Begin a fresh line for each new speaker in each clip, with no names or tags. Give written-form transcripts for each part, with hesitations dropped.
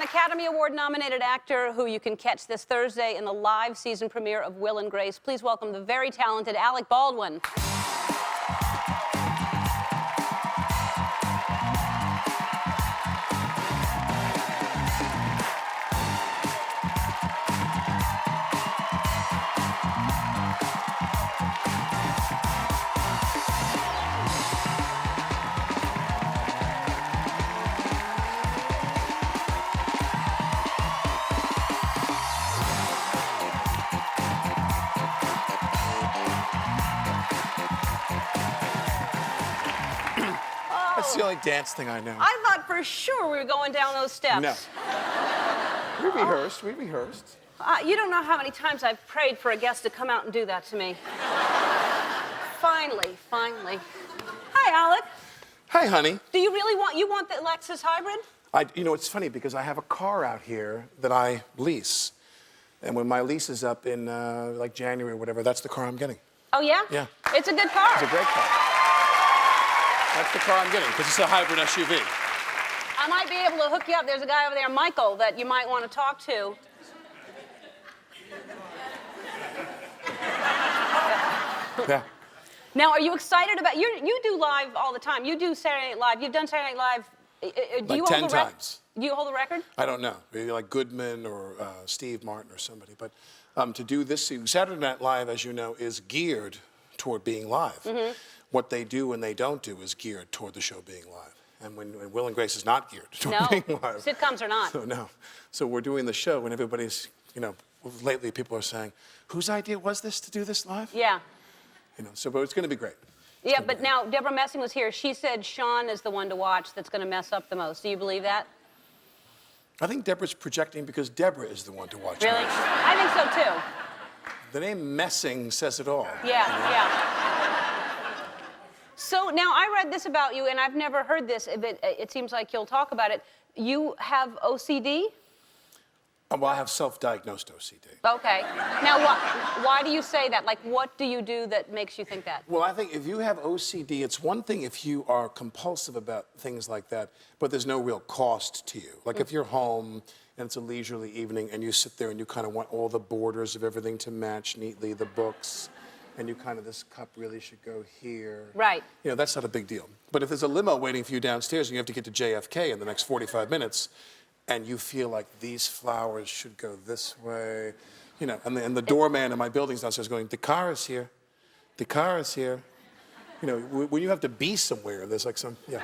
Academy Award-nominated actor who you can catch this Thursday in the live season premiere of Will and Grace. Please welcome the very talented Alec Baldwin.
That's the only dance thing I know.
I thought for sure we were going down those steps.
No. We rehearsed.
You don't know how many times I've prayed for a guest to come out and do that to me. Finally. Hi, Alec.
Hi, honey.
Do you really want the Lexus hybrid?
You know, it's funny because I have a car out here that I lease. And when my lease is up in like January or whatever, that's the car I'm getting.
Oh, yeah?
Yeah.
It's a good car.
It's a great car. That's the car I'm getting because it's a hybrid SUV.
I might be able to hook you up. There's a guy over there, Michael, that you might want to talk to.
Yeah.
Now, are you excited about... You do live all the time. You do Saturday Night Live. You've done Saturday Night Live...
Like 10 times.
Do you hold the record?
I don't know. Maybe like Goodman or Steve Martin or somebody. But to do this, Saturday Night Live, as you know, is geared toward being live. Mm-hmm. What they do and they don't do is geared toward the show being live. And when Will and Grace is not geared toward being live.
Sitcoms are not.
So, no. So we're doing the show and everybody's, you know, lately people are saying, whose idea was this to do this live?
Yeah.
You know, so but it's going to be great.
Yeah, but now Deborah Messing was here. She said Sean is the one to watch that's going to mess up the most. Do you believe that?
I think Deborah's projecting because Deborah is the one to watch.
Really? I think so, too.
The name Messing says it all.
Yeah. So now I read this about you, and I've never heard this, but it seems like you'll talk about it. You have OCD?
Well, I have self-diagnosed OCD.
Okay. Now, why do you say that? Like, what do you do that makes you think that?
Well, I think if you have OCD, it's one thing if you are compulsive about things like that, but there's no real cost to you. Like if you're home and it's a leisurely evening and you sit there and you kind of want all the borders of everything to match neatly, the books, and you kind of, this cup really should go here.
Right.
You know, that's not a big deal. But if there's a limo waiting for you downstairs and you have to get to JFK in the next 45 minutes, and you feel like these flowers should go this way, you know, and the doorman in my building's downstairs going, the car is here. The car is here. You know, when you have to be somewhere, there's like some, yeah.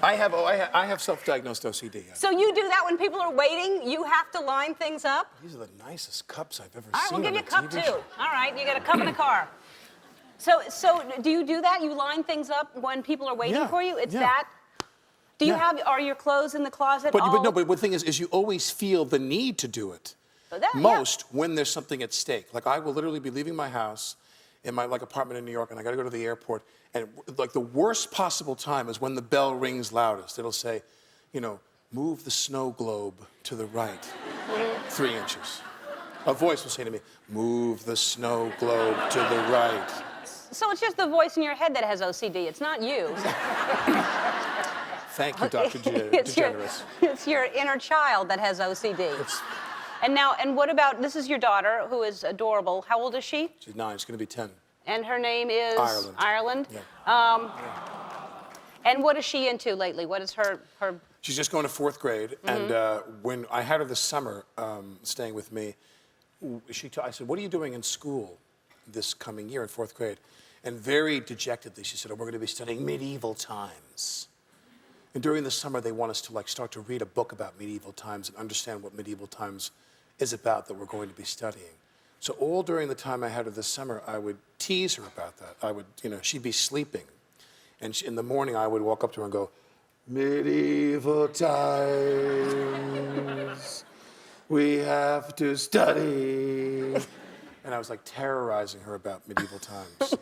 I have self-diagnosed OCD.
So you do that when people are waiting? You have to line things up?
These are the nicest cups I've ever
All right,
seen.
we'll give you a cup, too.
Show.
All right, you got a cup in the car. So do you do that? You line things up when people are waiting for you? It's that? Do you are your clothes in the closet?
But the thing is you always feel the need to do it. When there's something at stake. Like I will literally be leaving my house in my apartment in New York, and I got to go to the airport. And like the worst possible time is when the bell rings loudest. It'll say, you know, move the snow globe to the right 3 inches. A voice will say to me, move the snow globe to the right.
So it's just the voice in your head that has OCD. It's not you.
Thank you, Dr. DeGeneres.
It's your inner child that has OCD. And what about, this is your daughter, who is adorable. How old is she?
She's 9. She's going to be 10.
And her name is?
Ireland.
Yeah. And what is she into lately? What is her...
She's just going to 4th grade. And when I had her this summer staying with me, I said, what are you doing in school this coming year in 4th grade? And very dejectedly, she said, oh, we're going to be studying medieval times. And during the summer, they want us to start to read a book about medieval times and understand what medieval times is about that we're going to be studying. So all during the time I had her this summer, I would tease her about that. I would, you know, she'd be sleeping. And in the morning, I would walk up to her and go, medieval times, we have to study. And I was like terrorizing her about medieval times.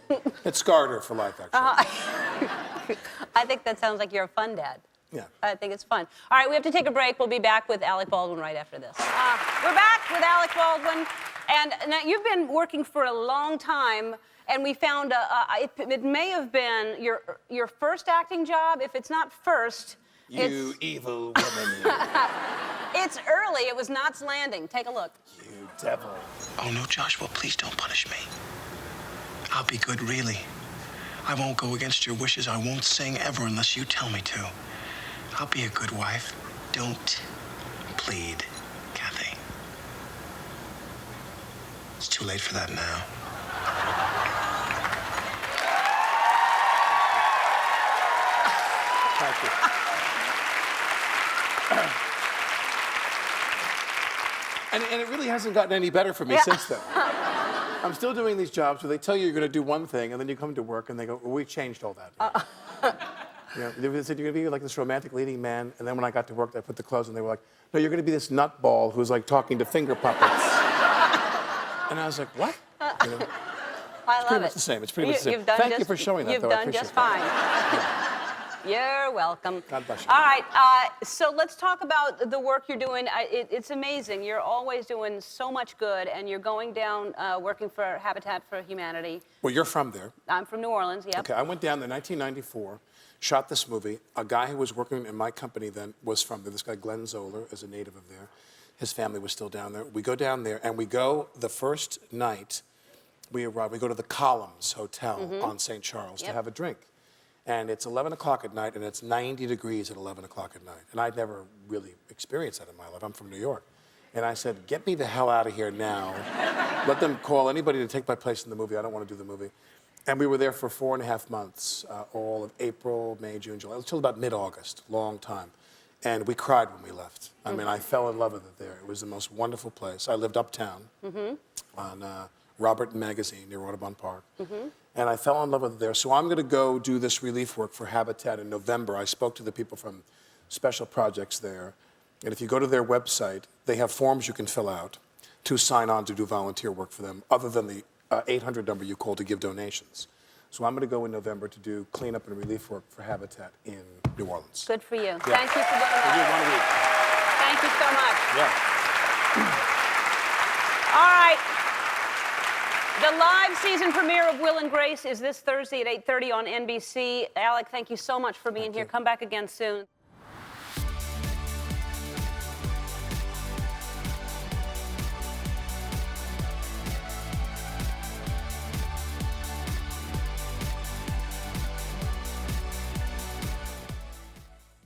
It scarred her for life, actually.
I think that sounds like you're a fun dad.
Yeah.
I think it's fun. All right, we have to take a break. We'll be back with Alec Baldwin right after this. We're back with Alec Baldwin. And now you've been working for a long time, and we found it may have been your first acting job. If it's not first,
You evil woman.
it's early. It was Knots Landing. Take a look.
You devil.
Oh, no, Joshua, please don't punish me. I'll be good, really. I won't go against your wishes. I won't sing ever unless you tell me to. I'll be a good wife. Don't plead, Kathy. It's too late for that now.
Thank you. And it really hasn't gotten any better for me since then. I'm still doing these jobs where they tell you you're going to do one thing, and then you come to work and they go, well, we changed all that. You know, they said you're going to be like this romantic leading man, and then when I got to work, I put the clothes on, and they were like, no, you're going to be this nutball who's like talking to finger puppets. And I was like, what? You know,
I
it's
love
pretty
it.
much the same. It's pretty much the same.
You've done
Thank you for showing that,
You've
though. I
done
appreciate
just
that.
fine. You're welcome.
God bless you.
All right, so let's talk about the work you're doing. It's amazing. You're always doing so much good, and you're going down working for Habitat for Humanity.
Well, you're from there.
I'm from New Orleans, yep.
Okay, I went down there in 1994, shot this movie. A guy who was working in my company then was from there. This guy, Glenn Zoller, is a native of there. His family was still down there. We go down there, and we go the first night we arrive. We go to the Columns Hotel on St. Charles to have a drink. And it's 11 o'clock at night, and it's 90 degrees at 11 o'clock at night. And I'd never really experienced that in my life. I'm from New York. And I said, get me the hell out of here now. Let them call anybody to take my place in the movie. I don't want to do the movie. And we were there for 4.5 months, all of April, May, June, July, until about mid-August, long time. And we cried when we left. I mean, I fell in love with it there. It was the most wonderful place. I lived uptown on Robert Magazine near Audubon Park. And I fell in love with it there. So I'm going to go do this relief work for Habitat in November. I spoke to the people from Special Projects there. And if you go to their website, they have forms you can fill out to sign on to do volunteer work for them, other than the 800 number you call to give donations. So I'm going to go in November to do cleanup and relief work for Habitat in New Orleans.
Good for you.
Yeah.
Thank you for doing
I do
that.
1 week.
Thank you so much.
Yeah.
All right. The live season premiere of Will and Grace is this Thursday at 8:30 on NBC. Alec, thank you so much for being here. Come back again soon.